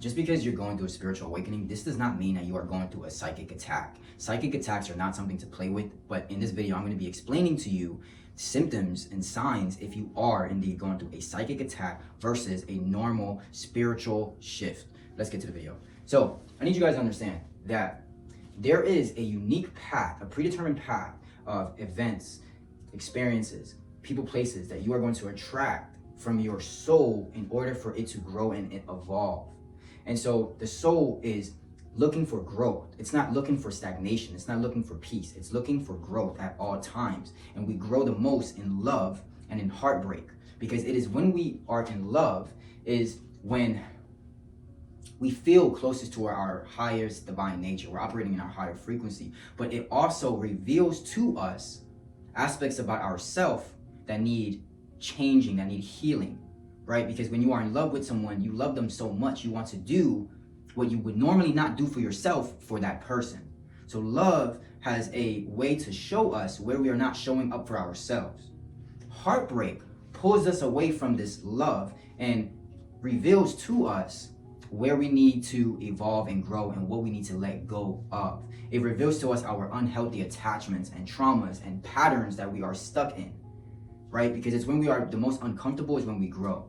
just because you're going through a spiritual awakening, this does not mean that you are going through a psychic attack. Psychic attacks are not something to play with, but in this video, I'm going to be explaining to you symptoms and signs if you are indeed going through a psychic attack versus a normal spiritual shift. Let's get to the video. So I need you guys to understand that there is a unique path, a predetermined path of events, experiences, people, places that you are going to attract from your soul in order for it to grow and it evolve. And so the soul is looking for growth. It's not looking for stagnation. It's not looking for peace. It's looking for growth at all times. And we grow the most in love and in heartbreak, because it is when we are in love is when we feel closest to our highest divine nature. We're operating in our higher frequency, but it also reveals to us aspects about ourselves that need changing, that need healing, right? Because when you are in love with someone, you love them so much, you want to do what you would normally not do for yourself for that person. So love has a way to show us where we are not showing up for ourselves. Heartbreak pulls us away from this love and reveals to us where we need to evolve and grow and what we need to let go of. It reveals to us our unhealthy attachments and traumas and patterns that we are stuck in, right? Because it's when we are the most uncomfortable is when we grow.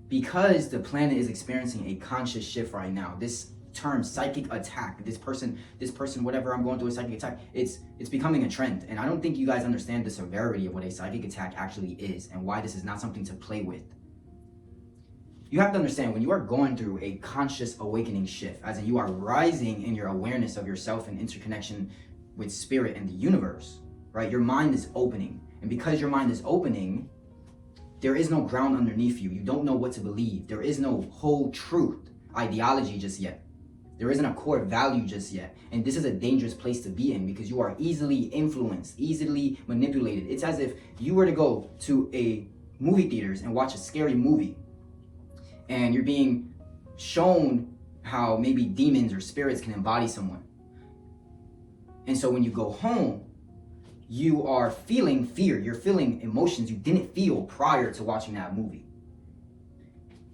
Because the planet is experiencing a conscious shift right now, this term psychic attack, this person, whatever, I'm going through a psychic attack, it's becoming a trend. And I don't think you guys understand the severity of what a psychic attack actually is and why this is not something to play with. You have to understand, when you are going through a conscious awakening shift, as in you are rising in your awareness of yourself and interconnection with spirit and the universe, right? Your mind is opening. And because your mind is opening, there is no ground underneath you. You don't know what to believe. There is no whole truth ideology just yet. There isn't a core value just yet. And this is a dangerous place to be in because you are easily influenced, easily manipulated. It's as if you were to go to a movie theaters and watch a scary movie, and you're being shown how maybe demons or spirits can embody someone. And so when you go home, you are feeling fear. You're feeling emotions you didn't feel prior to watching that movie.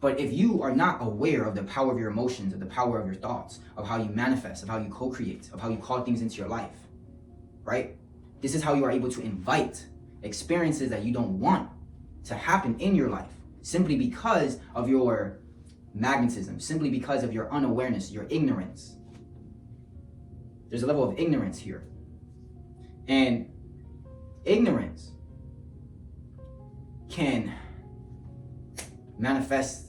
But if you are not aware of the power of your emotions, of the power of your thoughts, of how you manifest, of how you co-create, of how you call things into your life, right? This is how you are able to invite experiences that you don't want to happen in your life, simply because of your magnetism, simply because of your unawareness, your ignorance. There's a level of ignorance here. And ignorance can manifest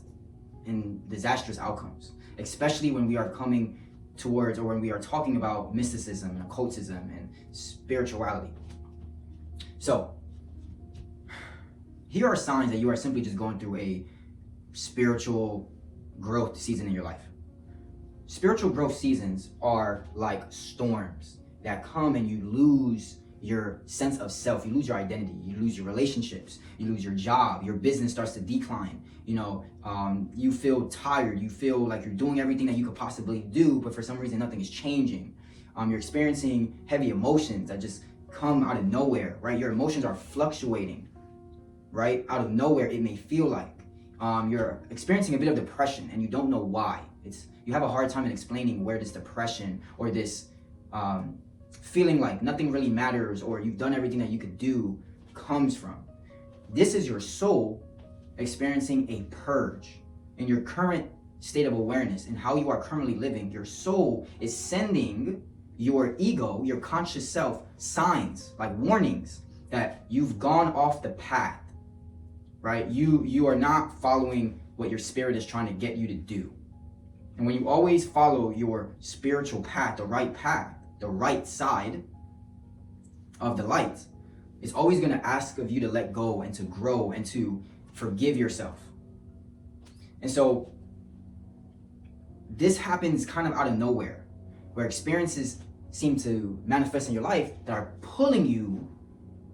in disastrous outcomes, especially when we are coming towards, or when we are talking about mysticism and occultism and spirituality. So here are signs that you are simply just going through a spiritual growth season in your life. Spiritual growth seasons are like storms that come and you lose your sense of self, you lose your identity, you lose your relationships, you lose your job, your business starts to decline. You feel tired, you feel like you're doing everything that you could possibly do, but for some reason nothing is changing. You're experiencing heavy emotions that just come out of nowhere, right? Your emotions are fluctuating, right? Out of nowhere, it may feel like. You're experiencing a bit of depression and you don't know why. You have a hard time in explaining where this depression or this feeling like nothing really matters or you've done everything that you could do comes from. This is your soul experiencing a purge. In your current state of awareness and how you are currently living, your soul is sending your ego, your conscious self, signs, like warnings that you've gone off the path, right? You are not following what your spirit is trying to get you to do. And when you always follow your spiritual path, the right side of the light, it's always going to ask of you to let go and to grow and to forgive yourself. And so this happens kind of out of nowhere, where experiences seem to manifest in your life that are pulling you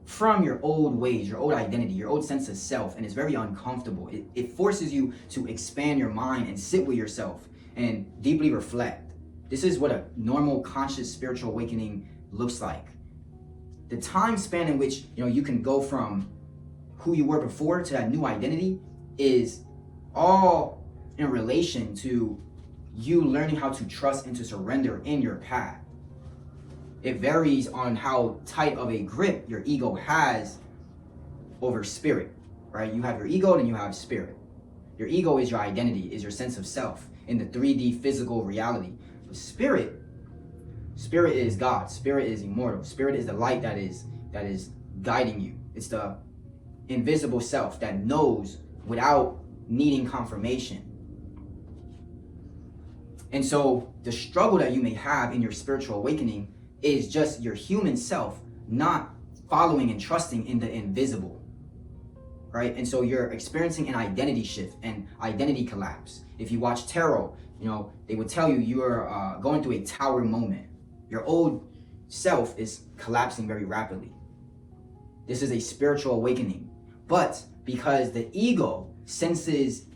from your old ways, your old identity, your old sense of self, and it's very uncomfortable. It forces you to expand your mind and sit with yourself and deeply reflect. This is what a normal conscious spiritual awakening looks like. The time span in which you can go from who you were before to that new identity is all in relation to you learning how to trust and to surrender in your path. It varies on how tight of a grip your ego has over spirit, right? You have your ego and you have spirit. Your ego is your identity, is your sense of self in the 3D physical reality. But spirit is God. Spirit is immortal. Spirit is the light that is guiding you. It's the invisible self that knows without needing confirmation. And so the struggle that you may have in your spiritual awakening is just your human self not following and trusting in the invisible, right? And so you're experiencing an identity shift and identity collapse. If you watch tarot, they would tell you you're going through a tower moment. Your old self is collapsing very rapidly. This is a spiritual awakening. But because the ego senses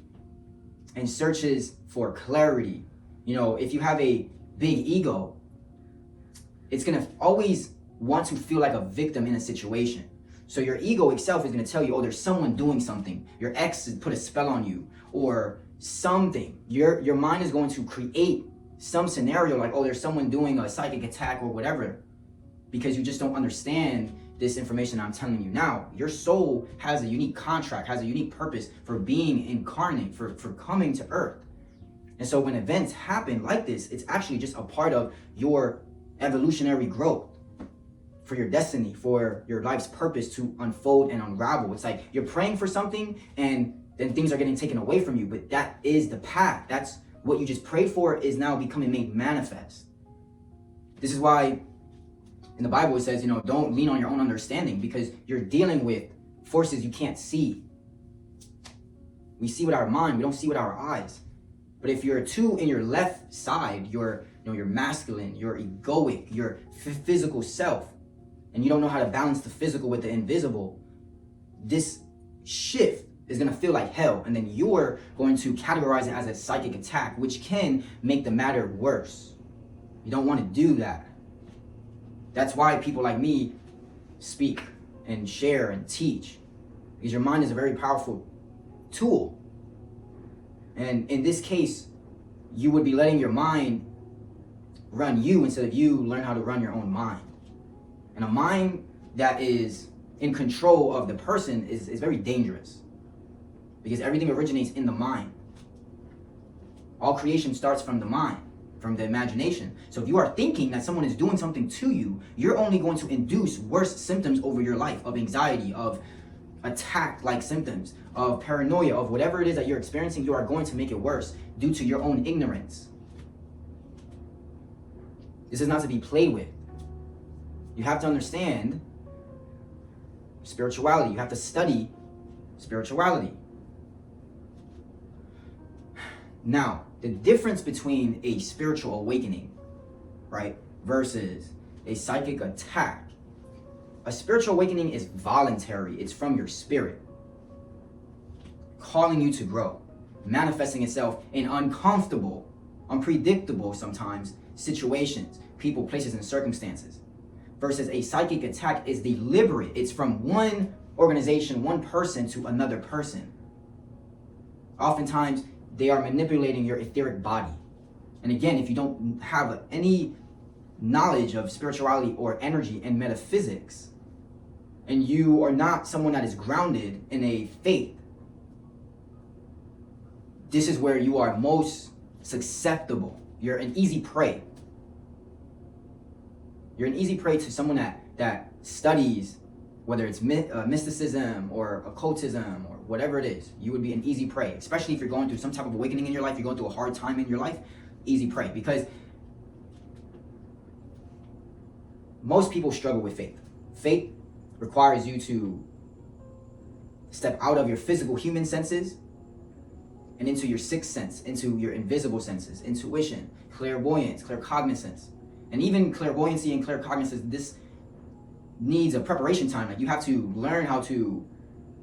and searches for clarity, if you have a big ego, it's going to always want to feel like a victim in a situation. So your ego itself is going to tell you, oh, there's someone doing something. Your ex has put a spell on you or something. Your mind is going to create some scenario like, oh, there's someone doing a psychic attack or whatever, because you just don't understand this information I'm telling you now. Your soul has a unique contract, has a unique purpose for being incarnate, for coming to earth. And so when events happen like this, it's actually just a part of your evolutionary growth, for your destiny, for your life's purpose to unfold and unravel. It's like you're praying for something and then things are getting taken away from you, but that is the path. That's what you just prayed for is now becoming made manifest. This is why in the Bible it says, don't lean on your own understanding, because you're dealing with forces you can't see. We see with our mind, we don't see with our eyes. But if you're too in your left side, you're masculine, you're egoic, your physical self, and you don't know how to balance the physical with the invisible, this shift is going to feel like hell. And then you're going to categorize it as a psychic attack, which can make the matter worse. You don't want to do that. That's why people like me speak and share and teach, because your mind is a very powerful tool. And in this case, you would be letting your mind run you instead of you learn how to run your own mind. And a mind that is in control of the person is very dangerous, because everything originates in the mind. All creation starts from the mind, from the imagination. So if you are thinking that someone is doing something to you, you're only going to induce worse symptoms over your life, of anxiety, of attack-like symptoms, of paranoia, of whatever it is that you're experiencing. You are going to make it worse due to your own ignorance. This is not to be played with. You have to understand spirituality. You have to study spirituality. Now, the difference between a spiritual awakening, right, versus a psychic attack. A spiritual awakening is voluntary. It's from your spirit, calling you to grow, manifesting itself in uncomfortable, unpredictable sometimes situations, people, places, and circumstances. Versus a psychic attack is deliberate. It's from one organization, one person to another person. Oftentimes, they are manipulating your etheric body. And again, if you don't have any knowledge of spirituality or energy and metaphysics, and you are not someone that is grounded in a faith, this is where you are most susceptible. You're an easy prey. You're an easy prey to someone that studies, whether it's mysticism or occultism or whatever it is. You would be an easy prey, especially if you're going through some type of awakening in your life, you're going through a hard time in your life, easy prey. Because most people struggle with faith. Faith requires you to step out of your physical human senses and into your sixth sense, into your invisible senses, intuition, clairvoyance, claircognizance. And even clairvoyancy and claircognizance, this needs a preparation time. Like, you have to learn how to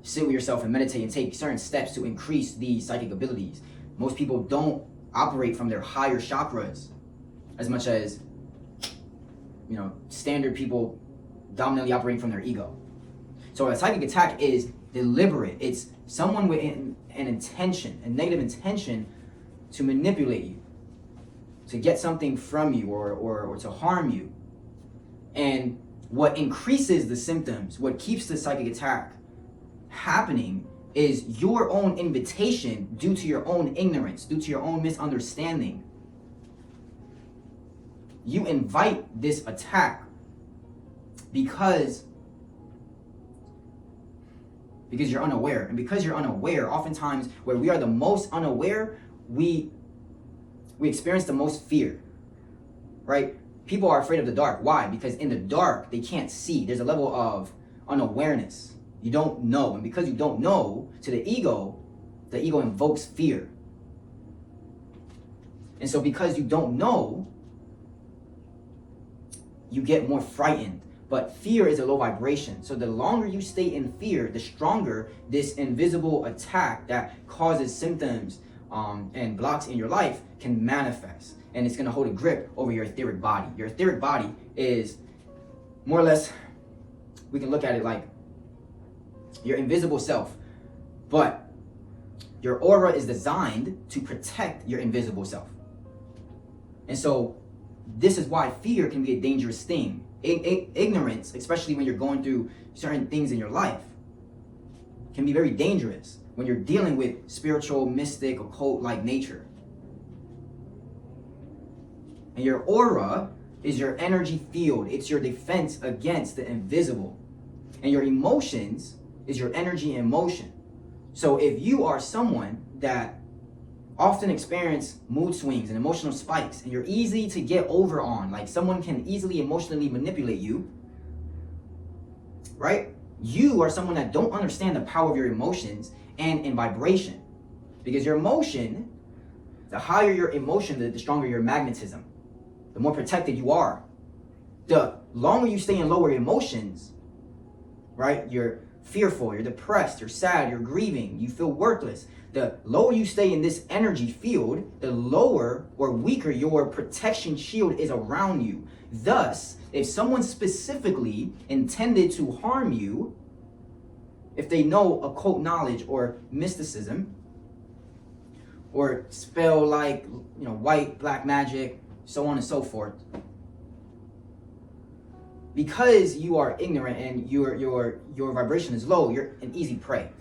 sit with yourself and meditate and take certain steps to increase these psychic abilities. Most people don't operate from their higher chakras as much as, standard people dominantly operating from their ego. So a psychic attack is deliberate. It's someone with an intention, a negative intention, to manipulate you, to get something from you, or to harm you. And what increases the symptoms, what keeps the psychic attack happening, is your own invitation due to your own ignorance, due to your own misunderstanding. You invite this attack because you're unaware. And because you're unaware, oftentimes where we are the most unaware, we experience the most fear, right? People are afraid of the dark. Why? Because in the dark, they can't see. There's a level of unawareness. You don't know. And because you don't know, to the ego invokes fear. And so because you don't know, you get more frightened. But fear is a low vibration. So the longer you stay in fear, the stronger this invisible attack that causes symptoms and blocks in your life can manifest. And it's going to hold a grip over your etheric body. Your etheric body is more or less, we can look at it like your invisible self. But your aura is designed to protect your invisible self. And so this is why fear can be a dangerous thing. Ignorance, especially when you're going through certain things in your life, can be very dangerous when you're dealing with spiritual, mystic, occult-like nature. And your aura is your energy field. It's your defense against the invisible. And your emotions is your energy in motion. So if you are someone that often experience mood swings and emotional spikes, and you're easy to get over on, like someone can easily emotionally manipulate you, right? You are someone that don't understand the power of your emotions and in vibration. Because your emotion, the higher your emotion, the stronger your magnetism, the more protected you are. The longer you stay in lower emotions, right? You're fearful, you're depressed, you're sad, you're grieving, you feel worthless. The lower you stay in this energy field, the lower or weaker your protection shield is around you. Thus, if someone specifically intended to harm you, if they know occult knowledge or mysticism, or spell like, white, black magic, so on and so forth, because you are ignorant and your vibration is low, you're an easy prey.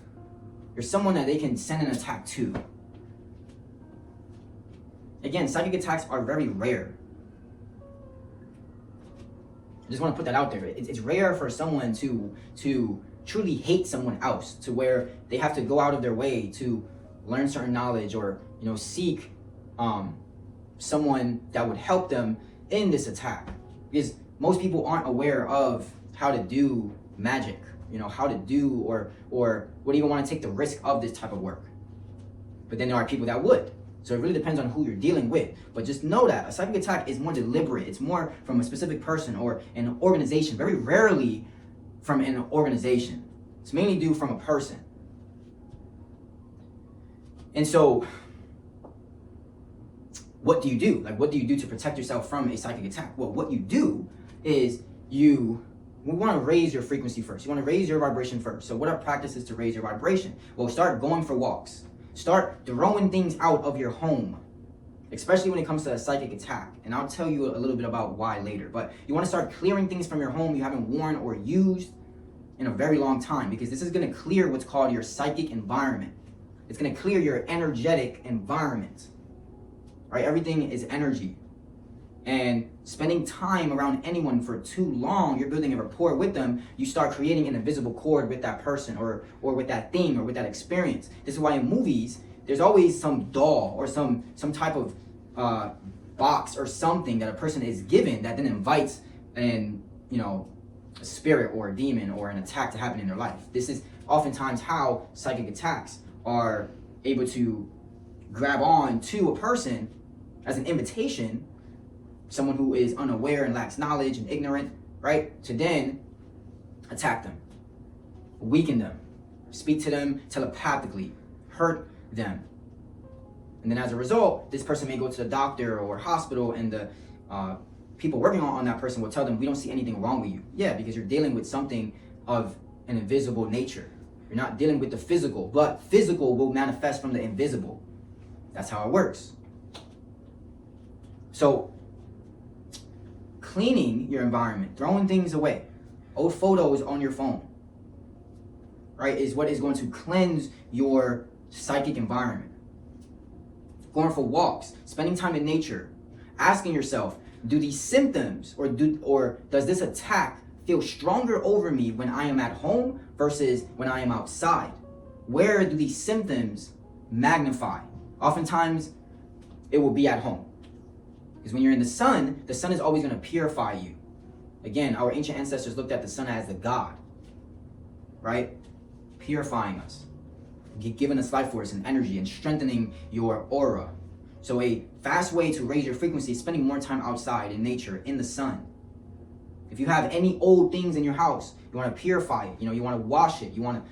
You're someone that they can send an attack to. Again, psychic attacks are very rare. I just want to put that out there. It's rare for someone to truly hate someone else, to where they have to go out of their way to learn certain knowledge or seek someone that would help them in this attack. Because most people aren't aware of how to do magic, how to do or would even want to take the risk of this type of work. But then there are people that would. So it really depends on who you're dealing with. But just know that a psychic attack is more deliberate. It's more from a specific person or an organization. Very rarely from an organization. It's mainly due from a person. And so, what do you do? Like, what do you do to protect yourself from a psychic attack? Well, what you do is we want to raise your frequency first. You want to raise your vibration first. So what are practices to raise your vibration? Well, start going for walks. Start throwing things out of your home, especially when it comes to a psychic attack. And I'll tell you a little bit about why later. But you want to start clearing things from your home you haven't worn or used in a very long time, because this is going to clear what's called your psychic environment. It's going to clear your energetic environment. Right? Everything is energy. And spending time around anyone for too long, you're building a rapport with them, you start creating an invisible cord with that person or with that thing or with that experience. This is why in movies, there's always some doll or some type of box or something that a person is given that then invites a spirit or a demon or an attack to happen in their life. This is oftentimes how psychic attacks are able to grab on to a person as an invitation, someone who is unaware and lacks knowledge and ignorant, right? To then attack them, weaken them, speak to them telepathically, hurt them. And then as a result, this person may go to the doctor or hospital, and the people working on that person will tell them, we don't see anything wrong with you. Yeah, because you're dealing with something of an invisible nature. You're not dealing with the physical, but physical will manifest from the invisible. That's how it works. So cleaning your environment, throwing things away, old photos on your phone, right, is what is going to cleanse your psychic environment. Going for walks, spending time in nature, asking yourself, do these symptoms or does this attack feel stronger over me when I am at home versus when I am outside? Where do these symptoms magnify? Oftentimes, it will be at home. Because when you're in the sun is always going to purify you. Again, our ancient ancestors looked at the sun as the god, right? Purifying us, giving us life force and energy and strengthening your aura. So a fast way to raise your frequency is spending more time outside in nature, in the sun. If you have any old things in your house, you want to purify it. You want to wash it. You want to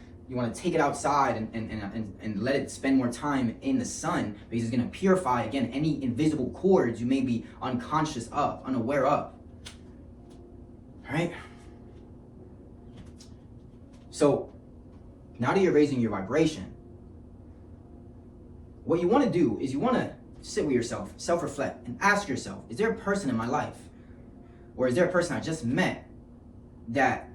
take it outside and let it spend more time in the sun, because it's going to purify, again, any invisible cords you may be unconscious of, unaware of. All right? So now that you're raising your vibration, what you want to do is you want to sit with yourself, self-reflect, and ask yourself, is there a person in my life, or is there a person I just met that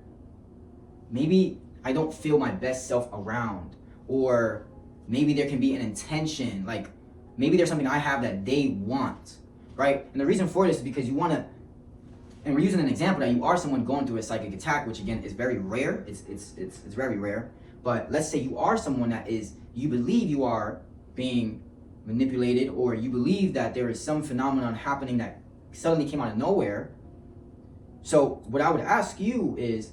maybe I don't feel my best self around, or maybe there can be an intention, like maybe there's something I have that they want, right? And the reason for this is because you want to, and we're using an example that you are someone going through a psychic attack, which again is very rare. It's very rare. But let's say you are someone that is, you believe you are being manipulated, or you believe that there is some phenomenon happening that suddenly came out of nowhere. So what I would ask you is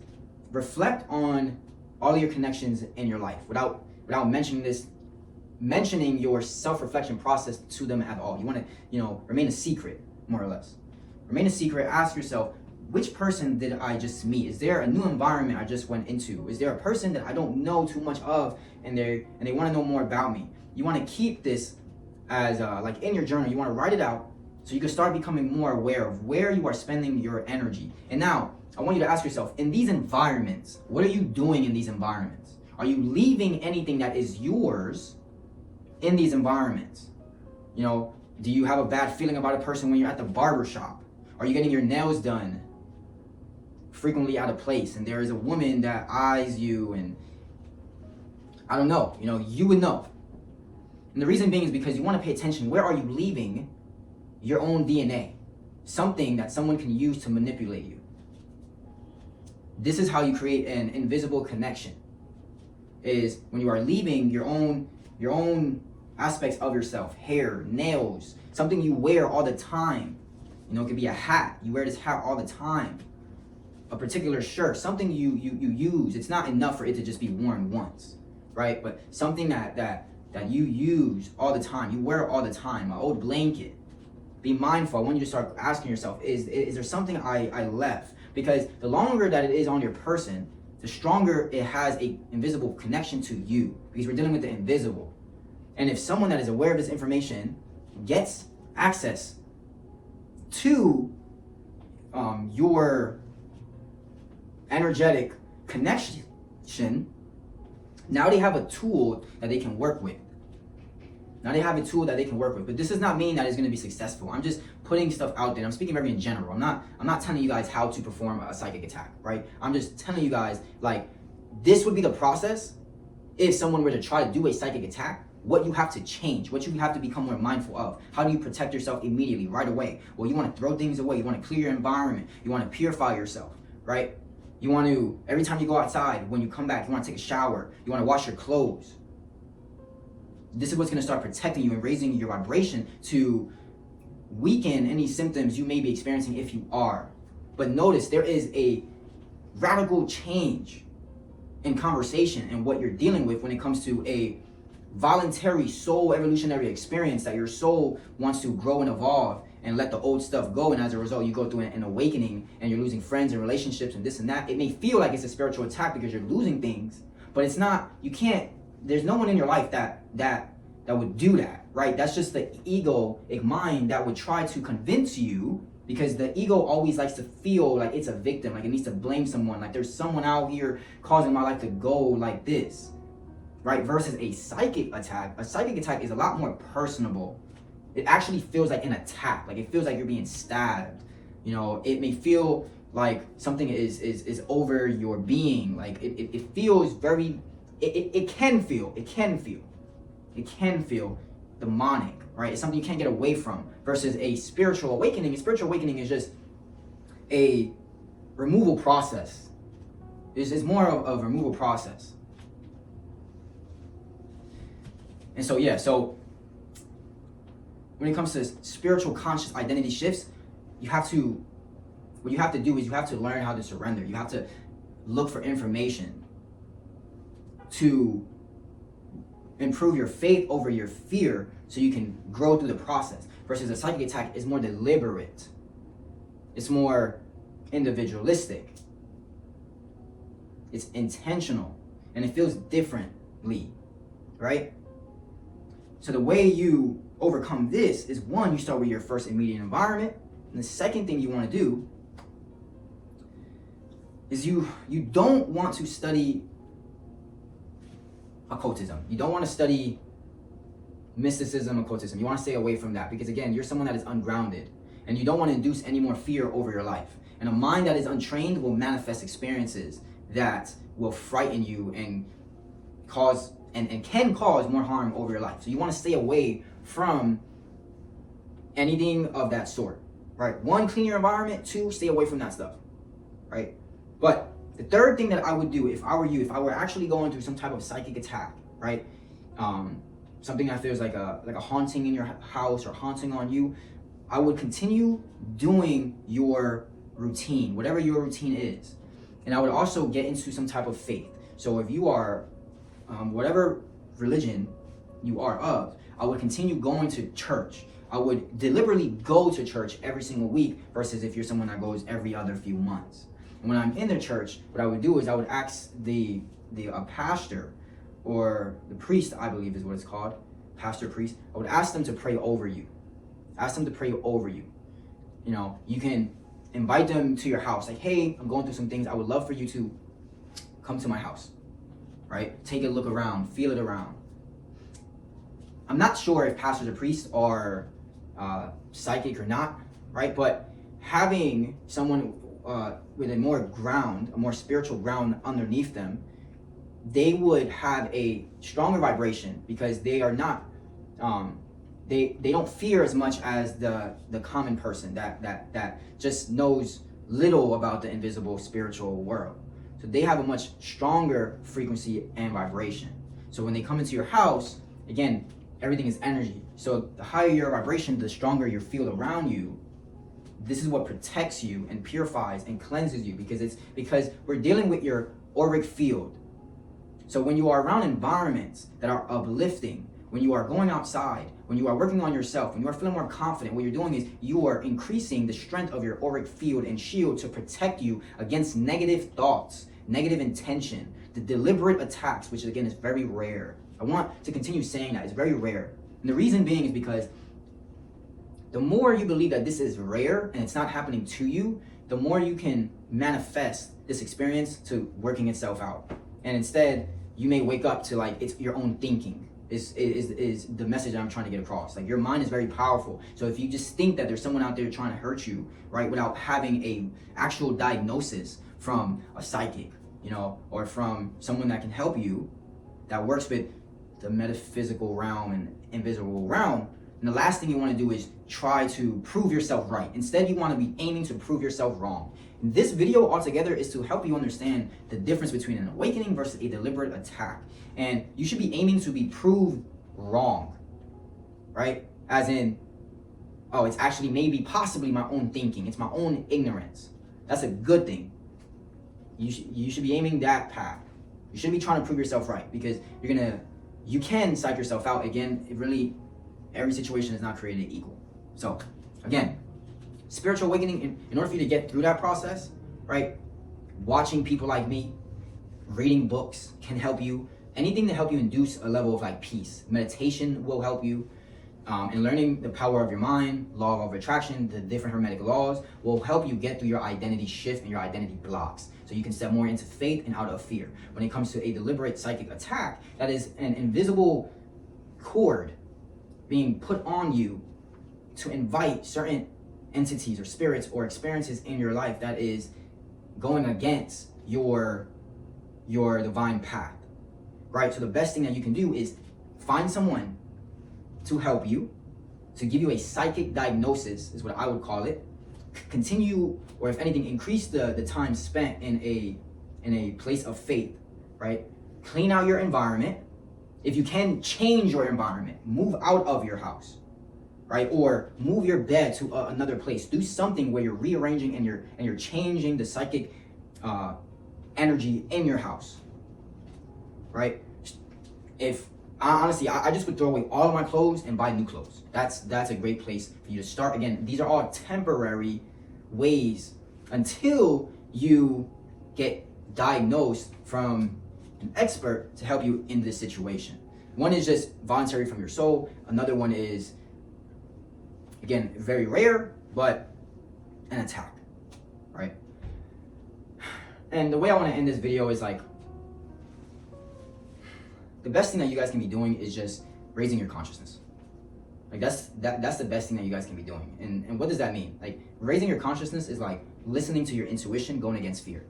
reflect on all of your connections in your life without mentioning your self-reflection process to them at all. You want to, remain a secret, more or less. Remain a secret. Ask yourself, which person did I just meet? Is there a new environment I just went into? Is there a person that I don't know too much of, and they want to know more about me? You want to keep this as like in your journal. You want to write it out so you can start becoming more aware of where you are spending your energy. And now I want you to ask yourself, in these environments, what are you doing in these environments? Are you leaving anything that is yours in these environments? Do you have a bad feeling about a person when you're at the barber shop? Are you getting your nails done frequently out of place, and there is a woman that eyes you, and I don't know, you would know. And the reason being is because you want to pay attention. Where are you leaving your own DNA? Something that someone can use to manipulate you. This is how you create an invisible connection, is when you are leaving your own aspects of yourself, hair, nails, something you wear all the time. It could be a hat. You wear this hat all the time. A particular shirt, something you use. It's not enough for it to just be worn once, right? But something that you use all the time, you wear it all the time, an old blanket. Be mindful. I want you to start asking yourself, is there something I left? Because the longer that it is on your person, the stronger it has a invisible connection to you, because we're dealing with the invisible. And if someone that is aware of this information gets access to your energetic connection, now they have a tool that they can work with. But this does not mean that it's going to be successful. I'm just putting stuff out there. I'm speaking very in general. I'm not telling you guys how to perform a psychic attack, right? I'm just telling you guys, like, this would be the process if someone were to try to do a psychic attack. What you have to change, what you have to become more mindful of. How do you protect yourself immediately, right away? Well, you want to throw things away. You want to clear your environment. You want to purify yourself, right? You want to, every time you go outside, when you come back, you want to take a shower. You want to wash your clothes. This is what's going to start protecting you and raising your vibration to weaken any symptoms you may be experiencing if you are. But notice there is a radical change in conversation and what you're dealing with when it comes to a voluntary soul evolutionary experience that your soul wants to grow and evolve and let the old stuff go, and as a result you go through an awakening and you're losing friends and relationships and this and that. It may feel like it's a spiritual attack because you're losing things, but it's not. You can't, there's no one in your life that would do that, right? That's just the egoic mind that would try to convince you, because the ego always likes to feel like it's a victim, like it needs to blame someone, like there's someone out here causing my life to go like this, right? Versus a psychic attack. A psychic attack is a lot more personable. It actually feels like an attack. Like it feels like you're being stabbed. You know, it may feel like something is over your being. Like it feels very, it can feel demonic, right? It's something you can't get away from, versus a spiritual awakening. A spiritual awakening is just a removal process. It's more of a removal process. And so, yeah, so when it comes to spiritual conscious identity shifts, what you have to do is you have to learn how to surrender. You have to look for information to improve your faith over your fear so you can grow through the process. Versus a psychic attack is more deliberate. It's more individualistic. It's intentional, and it feels differently, right? So the way you overcome this is, one, you start with your first immediate environment. And the second thing you want to do is you don't want to study occultism. You don't want to study mysticism, occultism. You want to stay away from that, because again, you're someone that is ungrounded, and you don't want to induce any more fear over your life. And a mind that is untrained will manifest experiences that will frighten you and cause and can cause more harm over your life. So you want to stay away from anything of that sort, right? One, clean your environment. Two, stay away from that stuff, right? But the third thing that I would do if I were you, if I were actually going through some type of psychic attack, right? Something that feels like a haunting in your house or haunting on you, I would continue doing your routine, whatever your routine is. And I would also get into some type of faith. So if you are, whatever religion you are of, I would continue going to church. I would deliberately go to church every single week, versus if you're someone that goes every other few months. And when I'm in the church, what I would do is I would ask the pastor, or the priest, I believe is what it's called, pastor, priest. I would ask them to pray over you. Ask them to pray over you. You know, you can invite them to your house. Like, hey, I'm going through some things. I would love for you to come to my house, right? Take a look around, feel it around. I'm not sure if pastors or priests are psychic or not, right? But having someone with a more spiritual ground underneath them, they would have a stronger vibration, because they are not, they don't fear as much as the common person that just knows little about the invisible spiritual world. So they have a much stronger frequency and vibration. So when they come into your house, again, everything is energy. So the higher your vibration, the stronger your field around you. This is what protects you and purifies and cleanses you, because we're dealing with your auric field. So when you are around environments that are uplifting, when you are going outside, when you are working on yourself, when you are feeling more confident, what you're doing is you are increasing the strength of your auric field and shield to protect you against negative thoughts, negative intention, the deliberate attacks, which again is very rare. I want to continue saying that it's very rare. And the reason being is because the more you believe that this is rare and it's not happening to you, the more you can manifest this experience to working itself out. And instead, you may wake up to like it's your own thinking is the message I'm trying to get across. Like, your mind is very powerful. So if you just think that there's someone out there trying to hurt you, right, without having a actual diagnosis from a psychic, you know, or from someone that can help you, that works with the metaphysical realm and invisible realm, and the last thing you want to do is try to prove yourself right. Instead, you want to be aiming to prove yourself wrong. And this video altogether is to help you understand the difference between an awakening versus a deliberate attack. And you should be aiming to be proved wrong, right? As in, oh, it's actually maybe possibly my own thinking. It's my own ignorance. That's a good thing. You should be aiming that path. You shouldn't be trying to prove yourself right, because you can psych yourself out. Again, every situation is not created equal. So again, spiritual awakening, in order for you to get through that process, right? Watching people like me, reading books can help you. Anything to help you induce a level of like peace. Meditation will help you. And learning the power of your mind, law of attraction, the different hermetic laws will help you get through your identity shift and your identity blocks. So you can step more into faith and out of fear. When it comes to a deliberate psychic attack, that is an invisible cord being put on you to invite certain entities or spirits or experiences in your life that is going against your divine path, right? So the best thing that you can do is find someone to help you, to give you a psychic diagnosis, is what I would call it. Continue, or if anything, increase the time spent in a place of faith, right? Clean out your environment. If you can, change your environment. Move out of your house, right? Or move your bed to another place. Do something where you're rearranging and you're changing the psychic energy in your house, right? If honestly, I just would throw away all of my clothes and buy new clothes. That's a great place for you to start. Again, these are all temporary ways until you get diagnosed from an expert to help you in this situation. One is just voluntary from your soul. Another one is, again, very rare, but an attack, right? And the way I want to end this video is like, the best thing that you guys can be doing is just raising your consciousness. Like that's the best thing that you guys can be doing. And what does that mean? Like raising your consciousness is like listening to your intuition, going against fear.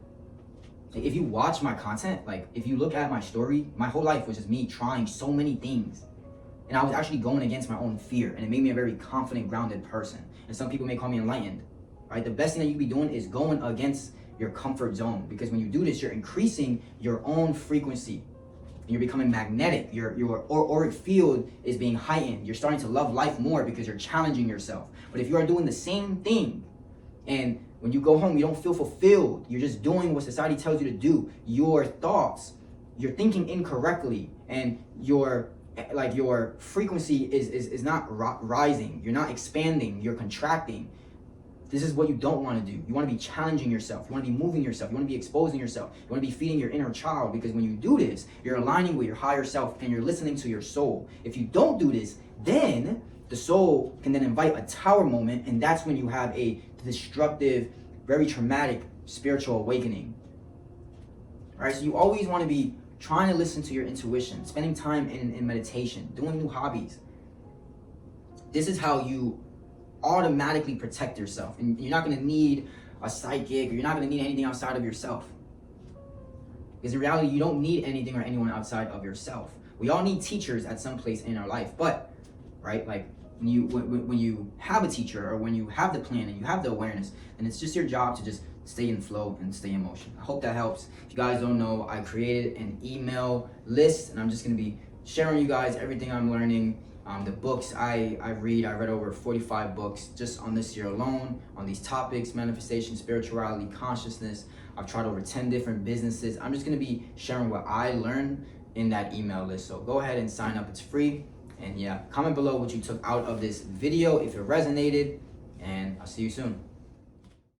Like, if you watch my content, like if you look at my story, my whole life was just me trying so many things. And I was actually going against my own fear, and it made me a very confident, grounded person. And some people may call me enlightened, right? The best thing that you can be doing is going against your comfort zone, because when you do this, you're increasing your own frequency. And you're becoming magnetic. Your auric field is being heightened. You're starting to love life more because you're challenging yourself. But if you are doing the same thing, and when you go home, you don't feel fulfilled, you're just doing what society tells you to do, your thoughts, you're thinking incorrectly, and your frequency is not rising, you're not expanding, you're contracting. This is what you don't want to do. You want to be challenging yourself. You want to be moving yourself. You want to be exposing yourself. You want to be feeding your inner child, because when you do this, you're aligning with your higher self and you're listening to your soul. If you don't do this, then the soul can then invite a tower moment, and that's when you have a destructive, very traumatic spiritual awakening. All right, so you always want to be trying to listen to your intuition, spending time in meditation, doing new hobbies. This is how you automatically protect yourself, and you're not going to need a psychic, or you're not going to need anything outside of yourself, because in reality you don't need anything or anyone outside of yourself. We all need teachers at some place in our life, but right, like when you have a teacher, or when you have the plan and you have the awareness, then it's just your job to just stay in flow and stay in motion. I hope that helps. If you guys don't know, I created an email list, and I'm just going to be sharing you guys everything I'm learning. The books I read over 45 books just on this year alone on these topics: manifestation, spirituality, consciousness. I've tried over 10 different businesses. I'm just going to be sharing what I learned in that email list. So go ahead and sign up. It's free. And yeah, comment below what you took out of this video if it resonated, and I'll see you soon.